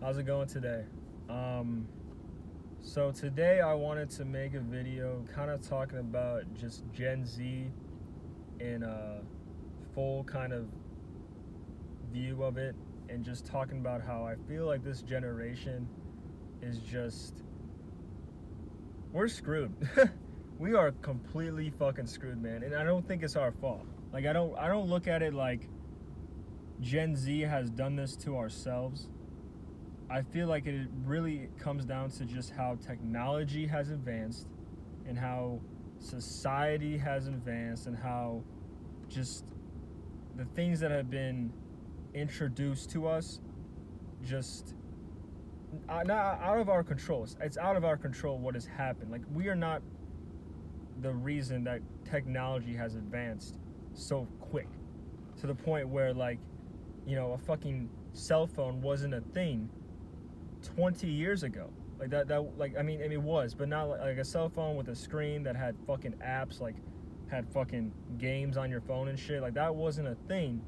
How's it going today? So today I wanted to make a video kind of talking about just Gen Z in a full kind of view of it, and just talking about how I feel like this generation is just, we're screwed. We are completely fucking screwed, man. And I don't think it's our fault. Like I don't look at it like Gen Z has done this to ourselves. I feel like it really comes down to just how technology has advanced and how society has advanced and how just the things that have been introduced to us just not out of our control. It's out of our control what has happened. Like, we are not the reason that technology has advanced so quick to the point where, like, a fucking cell phone wasn't a thing 20 years ago. Like that like, I mean it was, but not like a cell phone with a screen that had fucking apps, like had fucking games on your phone and shit. Like, that wasn't a thing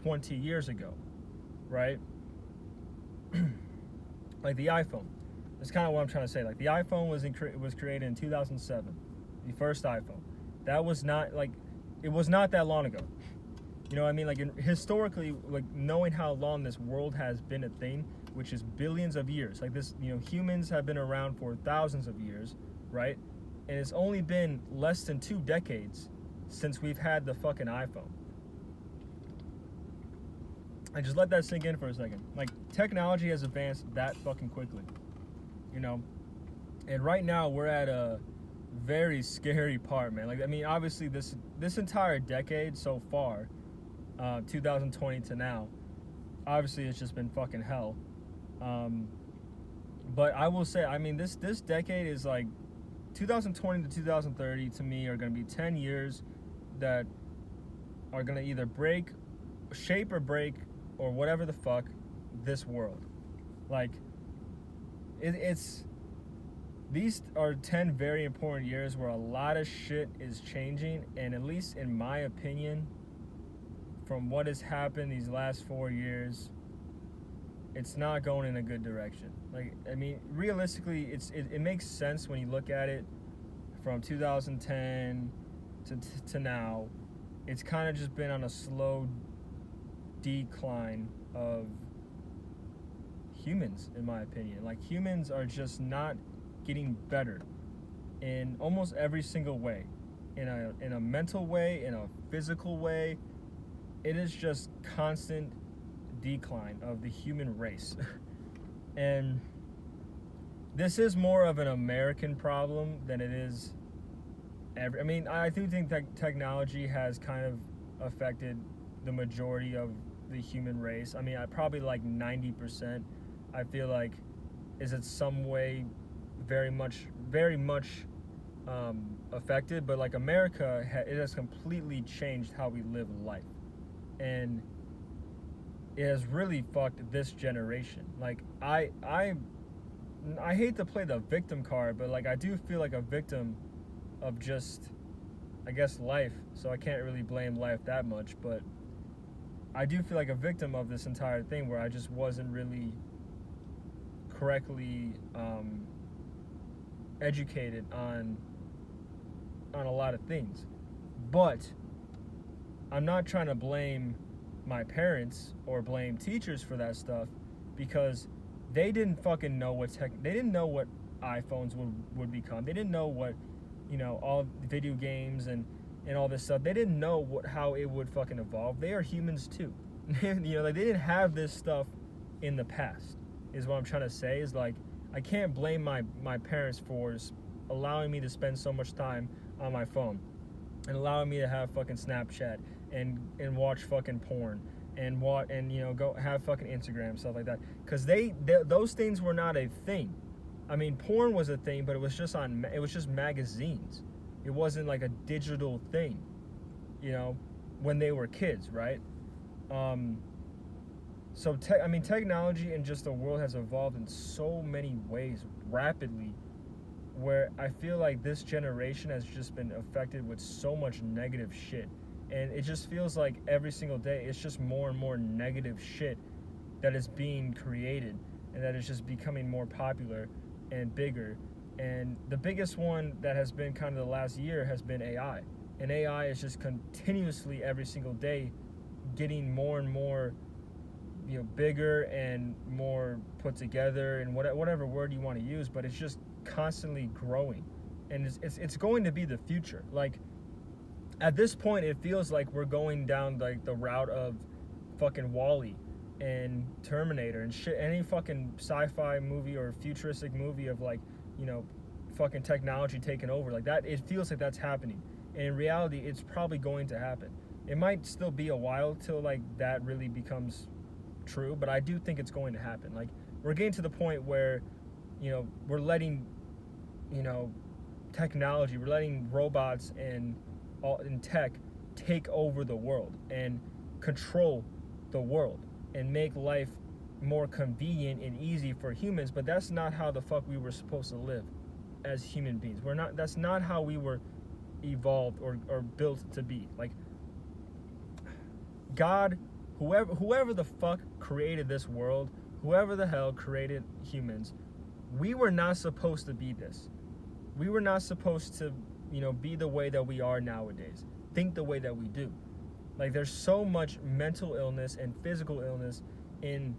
20 years ago, right? Like the iPhone. That's kind of what I'm trying to say. Like, the iPhone was created in 2007. The first iPhone. That was not like, it was not that long ago. You know what I mean? Like, historically, like, knowing how long this world has been a thing, which is billions of years. Like, this, humans have been around for thousands of years, right? And it's only been less than 2 decades since we've had the fucking iPhone. And just let that sink in for a second. Like, technology has advanced that fucking quickly, And right now we're at a very scary part, man. Like, I mean, obviously this entire decade so far, 2020 to now, obviously it's just been fucking hell. But I will say, I mean, this decade is like 2020 to 2030 to me are going to be 10 years that are going to either shape or break or whatever the fuck this world. Like, these are 10 very important years where a lot of shit is changing, and at least in my opinion, from what has happened these last 4 years, it's not going in a good direction. Like, I mean, realistically, it makes sense when you look at it from 2010 to now. It's kind of just been on a slow decline of humans, in my opinion. Like, humans are just not getting better in almost every single way. In a mental way, in a physical way. It is just constant decline of the human race. And this is more of an American problem than it is I mean, I do think that technology has kind of affected the majority of the human race. I mean, I probably like 90%, I feel like, is in some way very much affected. But like, America, it has completely changed how we live life. And it has really fucked this generation. Like, I hate to play the victim card, but like, I do feel like a victim of just, I guess, life. So I can't really blame life that much, but I do feel like a victim of this entire thing, where I just wasn't really correctly educated on a lot of things. But I'm not trying to blame my parents or blame teachers for that stuff, because they didn't fucking know they didn't know what iPhones would become. They didn't know what, all video games and all this stuff. They didn't know how it would fucking evolve. They are humans too. Like, they didn't have this stuff in the past, is what I'm trying to say. Is like, I can't blame my parents for allowing me to spend so much time on my phone and allowing me to have fucking Snapchat and watch fucking porn and go have fucking Instagram, stuff like that. Because those things were not a thing. I mean, porn was a thing, but it was just magazines. It wasn't like a digital thing, when they were kids, right? So technology and just the world has evolved in so many ways rapidly, where I feel like this generation has just been affected with so much negative shit. And it just feels like every single day it's just more and more negative shit that is being created. and that it's just becoming more popular and bigger. And the biggest one that has been kind of the last year has been AI. And AI is just continuously every single day getting more and more, bigger and more put together, and whatever word you want to use, but it's just constantly growing, and it's going to be the future. Like, at this point, it feels like we're going down like the route of fucking Wall-E and Terminator and shit. Any fucking sci-fi movie or futuristic movie of like, fucking technology taking over like that. It feels like that's happening. And in reality, it's probably going to happen. It might still be a while till like that really becomes true, but I do think it's going to happen. Like, we're getting to the point where, we're letting, technology, we're letting robots and tech take over the world and control the world and make life more convenient and easy for humans. But that's not how the fuck we were supposed to live as human beings. That's not how we were evolved or built to be. Like, God, whoever the fuck created this world, whoever the hell created humans, we were not supposed to be this. We were not supposed to, be the way that we are nowadays, think the way that we do. Like, there's so much mental illness and physical illness in,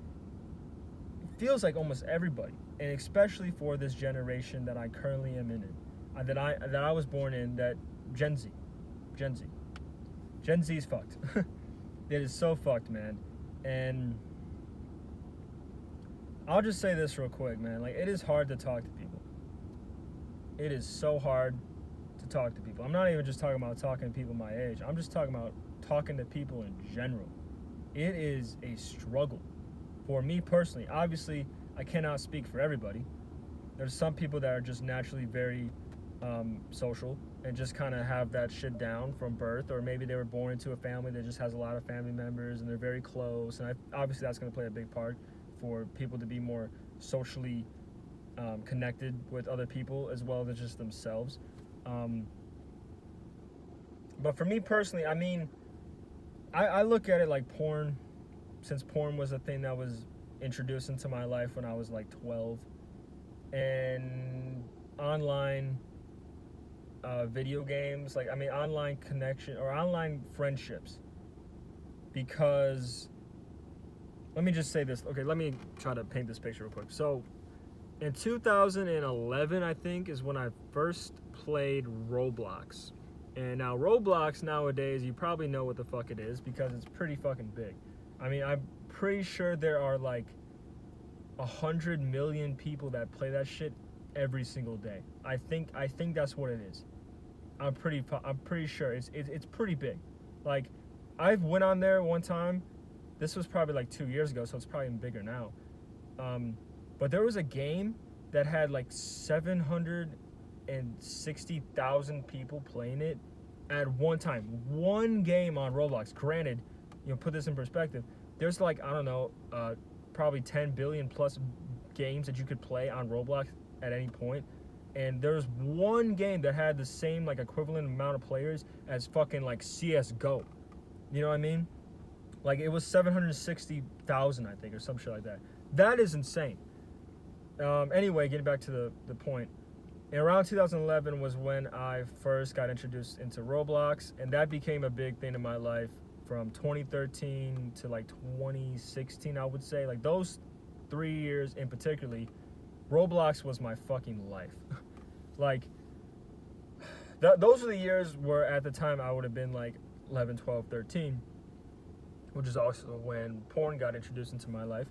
it feels like almost everybody, and especially for this generation that I currently am in, that I was born in, that Gen Z is fucked. It is so fucked, man. And I'll just say this real quick, man. Like, it is hard to talk to people. It is so hard to talk to people. I'm not even just talking about talking to people my age. I'm just talking about talking to people in general. It is a struggle for me personally. Obviously, I cannot speak for everybody. There's some people that are just naturally very social and just kind of have that shit down from birth, or maybe they were born into a family that just has a lot of family members and they're very close, and obviously that's going to play a big part for people to be more socially connected with other people as well as just themselves. But for me personally, I mean, I look at it like porn, since porn was a thing that was introduced into my life when I was like 12, and online video games, like, I mean, online connection or online friendships. Because, let me just say this. Okay, let me try to paint this picture real quick. So, in 2011, I think, is when I first played Roblox. And now Roblox nowadays, you probably know what the fuck it is because it's pretty fucking big. I mean, I'm pretty sure there are like 100 million people that play that shit every single day. I think that's what it is. I'm pretty sure it's pretty big. Like, I went on there one time. This was probably like 2 years ago, so it's probably even bigger now. But there was a game that had like 760,000 people playing it at one time. One game on Roblox. Granted, put this in perspective. There's like, I don't know, probably 10 billion plus games that you could play on Roblox at any point. And there's one game that had the same like equivalent amount of players as fucking like CSGO. You know what I mean? Like, it was 760,000, I think, or some shit like that. That is insane. Anyway, getting back to the point. And around 2011 was when I first got introduced into Roblox, and that became a big thing in my life from 2013 to like 2016, I would say. Like, those 3 years in particularly, Roblox was my fucking life. Like, those are the years where at the time I would have been like 11, 12, 13, which is also when porn got introduced into my life.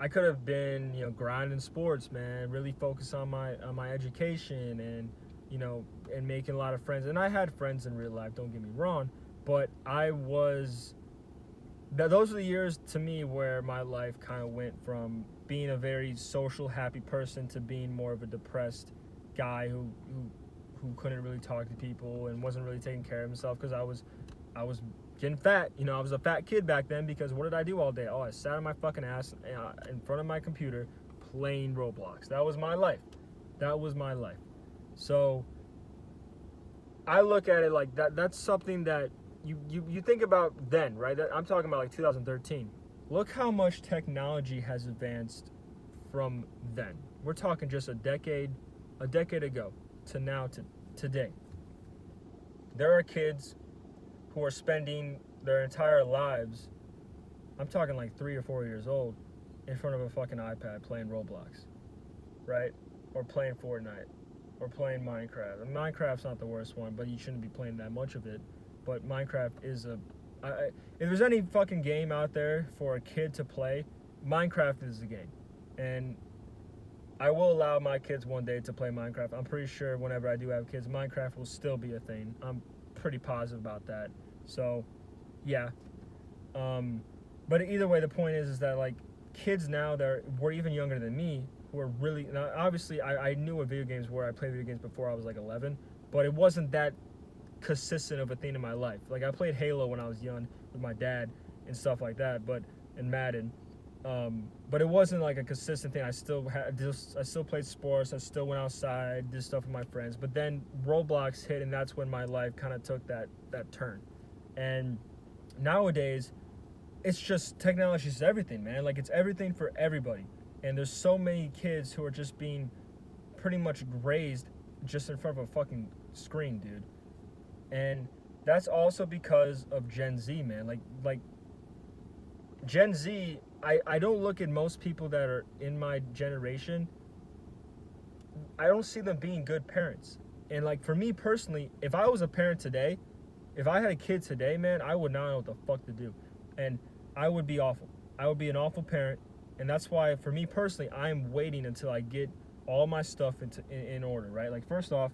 I could have been, grinding sports, man, really focused on my education and, and making a lot of friends. And I had friends in real life, don't get me wrong, but those are the years to me where my life kind of went from being a very social, happy person to being more of a depressed guy who couldn't really talk to people and wasn't really taking care of himself because I was getting fat. I was a fat kid back then because what did I do all day? Oh, I sat on my fucking ass in front of my computer playing Roblox. That was my life. So I look at it like that. That's something that you think about then, right? I'm talking about like 2013. look how much technology has advanced from then. We're talking just a decade ago to now to today. There are kids who are spending their entire lives, I'm talking like 3 or 4 years old, in front of a fucking iPad playing Roblox, right? Or playing Fortnite, or playing Minecraft. And Minecraft's not the worst one, but you shouldn't be playing that much of it. But Minecraft is if there's any fucking game out there for a kid to play, Minecraft is the game. And I will allow my kids one day to play Minecraft. I'm pretty sure whenever I do have kids, Minecraft will still be a thing. I'm pretty positive about that. So, yeah. But either way, the point is that, like, kids now that were even younger than me, who are really, now obviously I knew what video games were. I played video games before I was like 11, but it wasn't that consistent of a thing in my life. Like, I played Halo when I was young with my dad and stuff like that, and Madden. But it wasn't like a consistent thing. I still played sports. I still went outside, did stuff with my friends. But then Roblox hit, and that's when my life kind of took that turn. And nowadays, it's just, technology is everything, man. Like, it's everything for everybody. And there's so many kids who are just being pretty much grazed just in front of a fucking screen, dude. And that's also because of Gen Z, man. Like Gen Z, I don't look at most people that are in my generation, I don't see them being good parents. And, like, for me personally, if I was a parent today, if I had a kid today, man, I would not know what the fuck to do. And I would be awful. I would be an awful parent. And that's why, for me personally, I'm waiting until I get all my stuff in order, right? Like, first off,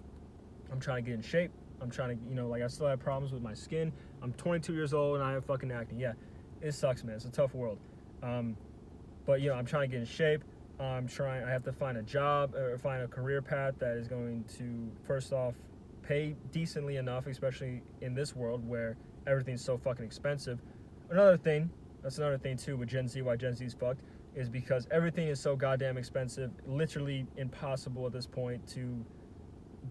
I'm trying to get in shape. I'm trying to, like, I still have problems with my skin. I'm 22 years old and I have fucking acne. Yeah, it sucks, man. It's a tough world. But, I'm trying to get in shape. I have to find a job or find a career path that is going to, first off, pay decently enough, especially in this world where everything's so fucking expensive. That's another thing too with Gen Z, why Gen Z is fucked, is because everything is so goddamn expensive, literally impossible at this point to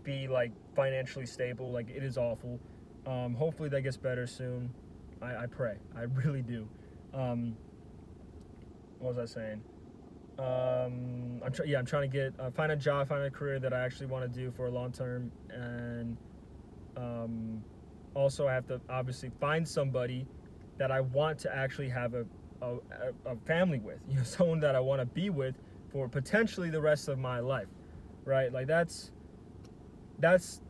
be, like, financially stable. Like, it is awful. Hopefully that gets better soon. I pray. I really do. What was I saying? I'm trying to find a job, find a career that I actually want to do for a long term, and also I have to obviously find somebody that I want to actually have a family with, someone that I want to be with for potentially the rest of my life, right? Like,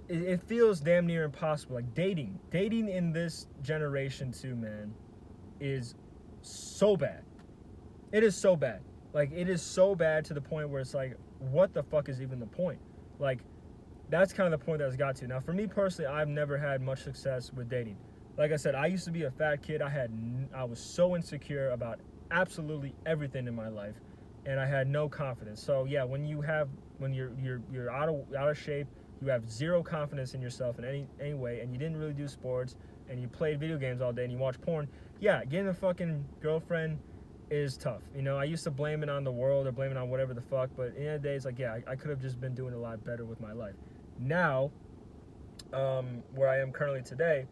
it feels damn near impossible. Like, dating in this generation too, man, is so bad. It is so bad. Like, it is so bad to the point where it's like, what the fuck is even the point? Like, that's kind of the point that it's got to. Now, for me personally, I've never had much success with dating. Like I said, I used to be a fat kid. I was so insecure about absolutely everything in my life, and I had no confidence. So yeah, when you're out of shape, you have zero confidence in yourself in any way, and you didn't really do sports, and you played video games all day, and you watch porn. Yeah, getting a fucking girlfriend is tough. I used to blame it on the world or blame it on whatever the fuck, but at the end of the day, it's like, yeah, I could have just been doing a lot better with my life. Now, where I am currently today,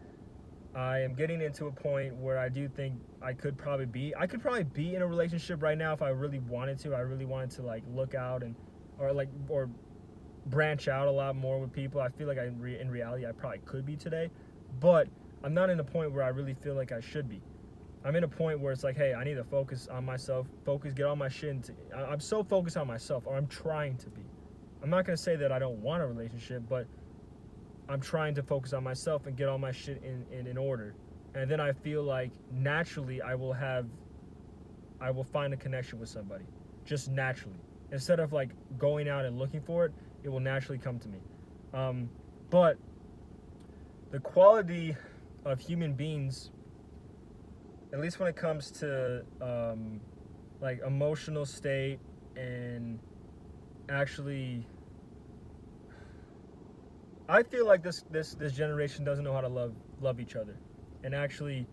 I am getting into a point where I do think I could probably be in a relationship right now if I really wanted to. I really wanted to, like, look out or branch out a lot more with people. I feel like in reality I probably could be today, but I'm not in a point where I really feel like I should be. I'm in a point where it's like, hey, I need to focus on myself, get all my shit I'm so focused on myself, or I'm trying to be. I'm not going to say that I don't want a relationship, but I'm trying to focus on myself and get all my shit in order. And then I feel like naturally I will find a connection with somebody. Just naturally. Instead of, like, going out and looking for it, it will naturally come to me. But the quality of human beings, at least when it comes to like emotional state and actually, I feel like this generation doesn't know how to love each other and actually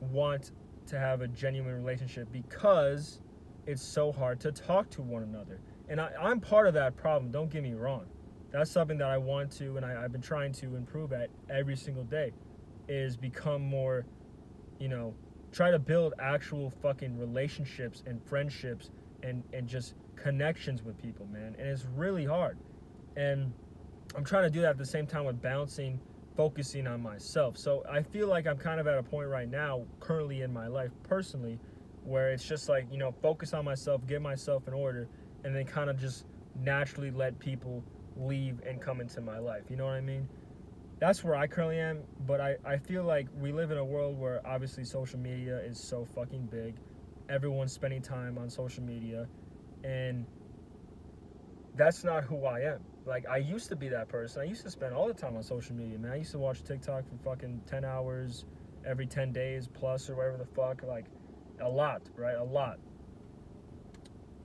want to have a genuine relationship because it's so hard to talk to one another. And I'm part of that problem, don't get me wrong. That's something that I want to, and I've been trying to improve at every single day, is become more, try to build actual fucking relationships and friendships and just connections with people, man. And it's really hard. And I'm trying to do that at the same time with focusing on myself. So I feel like I'm kind of at a point right now, currently in my life personally, where it's just like, focus on myself, get myself in order, and then kind of just naturally let people leave and come into my life. You know what I mean? That's where I currently am, but I feel like we live in a world where obviously social media is so fucking big. Everyone's spending time on social media, and that's not who I am. Like, I used to be that person. I used to spend all the time on social media, man. I used to watch TikTok for fucking 10 hours every 10 days plus or whatever the fuck. Like, a lot, right? A lot.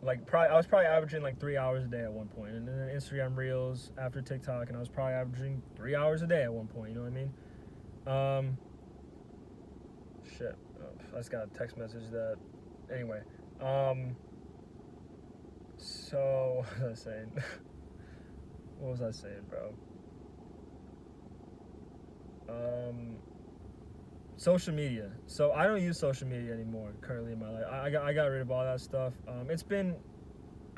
Like, I was probably averaging like 3 hours a day at one point. And then Instagram Reels after TikTok, and I was probably averaging 3 hours a day at one point. You know what I mean? Shit. Oh, I just got a text message that... Anyway. So, what was I saying? What was I saying, bro? Social media. So I don't use social media anymore currently in my life. I got rid of all that stuff. I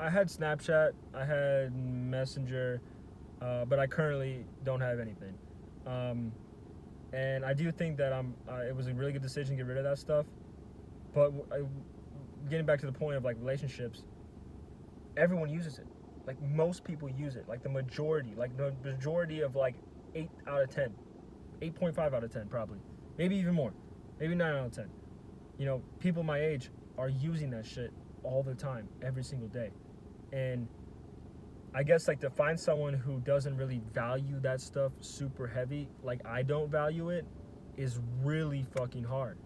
had Snapchat, I had Messenger, but I currently don't have anything. And I do think that it was a really good decision to get rid of that stuff. But getting back to the point of like relationships, everyone uses it. Like, most people use it. Like the majority of like 8 out of 10, 8.5 out of 10 probably, maybe even more, maybe 9 out of 10. People my age are using that shit all the time, every single day. And I guess like to find someone who doesn't really value that stuff super heavy, like I don't value it, is really fucking hard.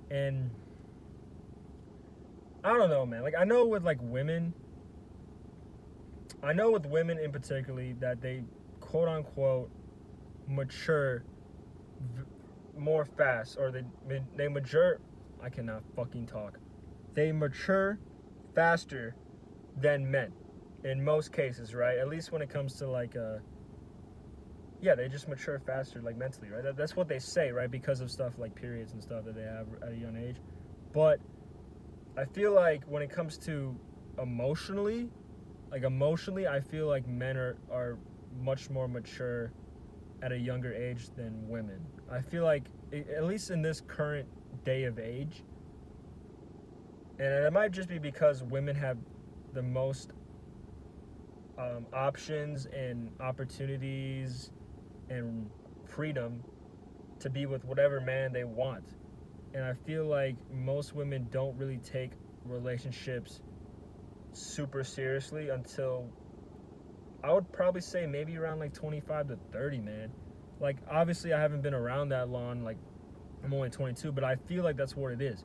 And I don't know, man. Like, I know with women in particularly that they quote unquote mature more fast, or they mature. I cannot fucking talk. They mature faster than men in most cases, right? At least when it comes to they just mature faster, like mentally, right? That's what they say, right? Because of stuff like periods and stuff that they have at a young age. But I feel like when it comes to emotionally, I feel like men are much more mature at a younger age than women. I feel like, at least in this current day of age, and it might just be because women have the most options and opportunities and freedom to be with whatever man they want. And I feel like most women don't really take relationships super seriously until, I would probably say, maybe around like 25 to 30, man. Like, obviously I haven't been around that long. Like, I'm only 22, but I feel like that's what it is.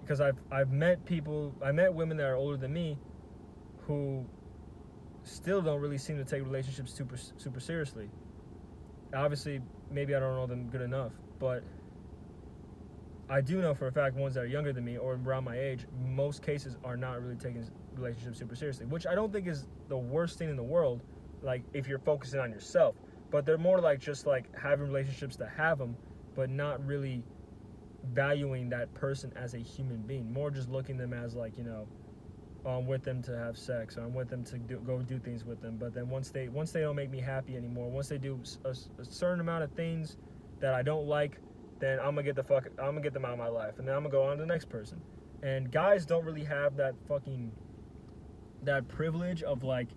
Because I've met women that are older than me who still don't really seem to take relationships super seriously. Obviously, maybe I don't know them good enough, but I do know for a fact ones that are younger than me or around my age, most cases are not really taking relationships super seriously, which I don't think is the worst thing in the world, like if you're focusing on yourself. But they're more like just like having relationships to have them, but not really valuing that person as a human being. More just looking at them as like, I'm with them to have sex, or I'm with them to go do things with them. But then once they don't make me happy anymore, once they do a certain amount of things that I don't like, then I'm gonna get them out of my life, and then I'm gonna go on to the next person. And guys don't really have that privilege of like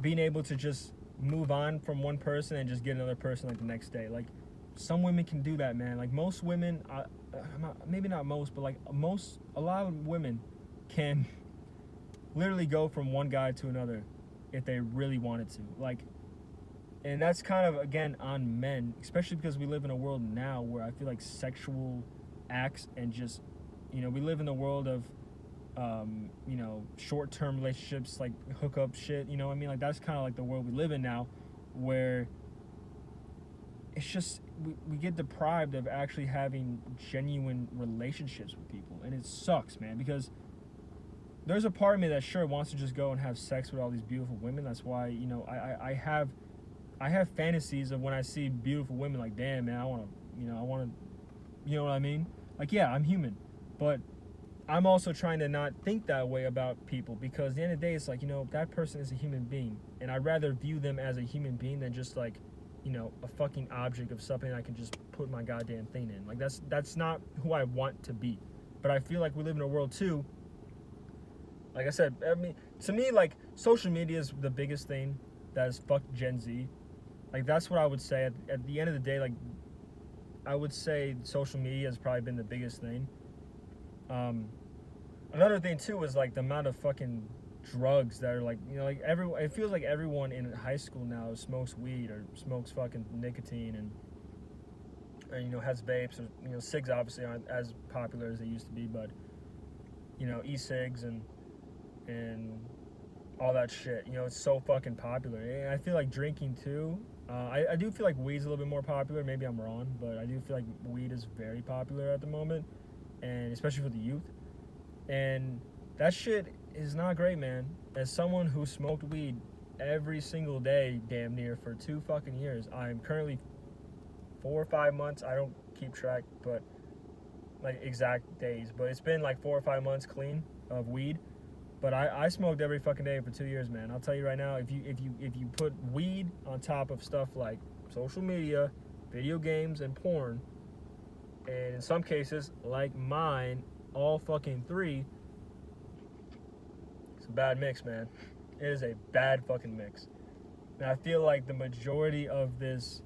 being able to just move on from one person and just get another person like the next day. Like, some women can do that, man. Like, most women, maybe not most, but like a lot of women can literally go from one guy to another if they really wanted to. Like, and that's kind of, again, on men, especially because we live in a world now where I feel like sexual acts and just, we live in the world of, short-term relationships, like hookup shit, you know what I mean? Like, that's kind of like the world we live in now, where it's just, we get deprived of actually having genuine relationships with people. And it sucks, man, because there's a part of me that sure wants to just go and have sex with all these beautiful women. That's why, I have fantasies of when I see beautiful women, like, damn, man, I want to, you know what I mean? Like, yeah, I'm human, but I'm also trying to not think that way about people, because at the end of the day, it's like, that person is a human being, and I'd rather view them as a human being than just like, a fucking object of something I can just put my goddamn thing in. Like, that's not who I want to be. But I feel like we live in a world too. Like I said, I mean, to me, like, social media is the biggest thing that has fucked Gen Z. Like, that's what I would say. At the end of the day, like, I would say social media has probably been the biggest thing. Another thing too is like the amount of fucking drugs that are like, like it feels like everyone in high school now smokes weed or smokes fucking nicotine and has vapes, or cigs obviously aren't as popular as they used to be, but e-cigs and all that shit, it's so fucking popular. And I feel like drinking too. I do feel like weed's a little bit more popular. Maybe I'm wrong, but I do feel like weed is very popular at the moment, and especially for the youth. And that shit is not great, man. As someone who smoked weed every single day, damn near, for 2 fucking years, I'm currently 4 or 5 months. I don't keep track, but like exact days. But it's been like 4 or 5 months clean of weed. But I smoked every fucking day for 2 years, man. I'll tell you right now, if you put weed on top of stuff like social media, video games, and porn, and in some cases, like mine, all fucking 3, it's a bad mix, man. It is a bad fucking mix. And I feel like the majority of this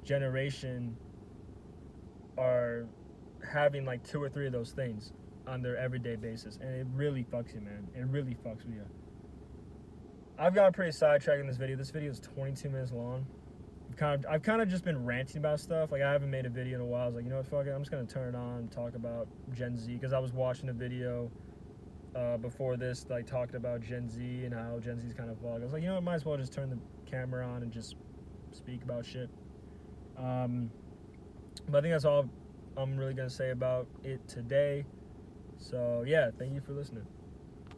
generation are having like 2 or 3 of those things on their everyday basis, and it really fucks you, man. It really fucks with you. I've gotten pretty sidetracked in this video. This video is 22 minutes long. I've kind of just been ranting about stuff. Like, I haven't made a video in a while. I was like, you know what, fuck it, I'm just gonna turn it on and talk about Gen Z, because I was watching a video before this, like, talked about Gen Z and how Gen Z's kind of vlog. I was like, you know what, might as well just turn the camera on and just speak about shit. But I think that's all I'm really gonna say about it today. So yeah, thank you for listening.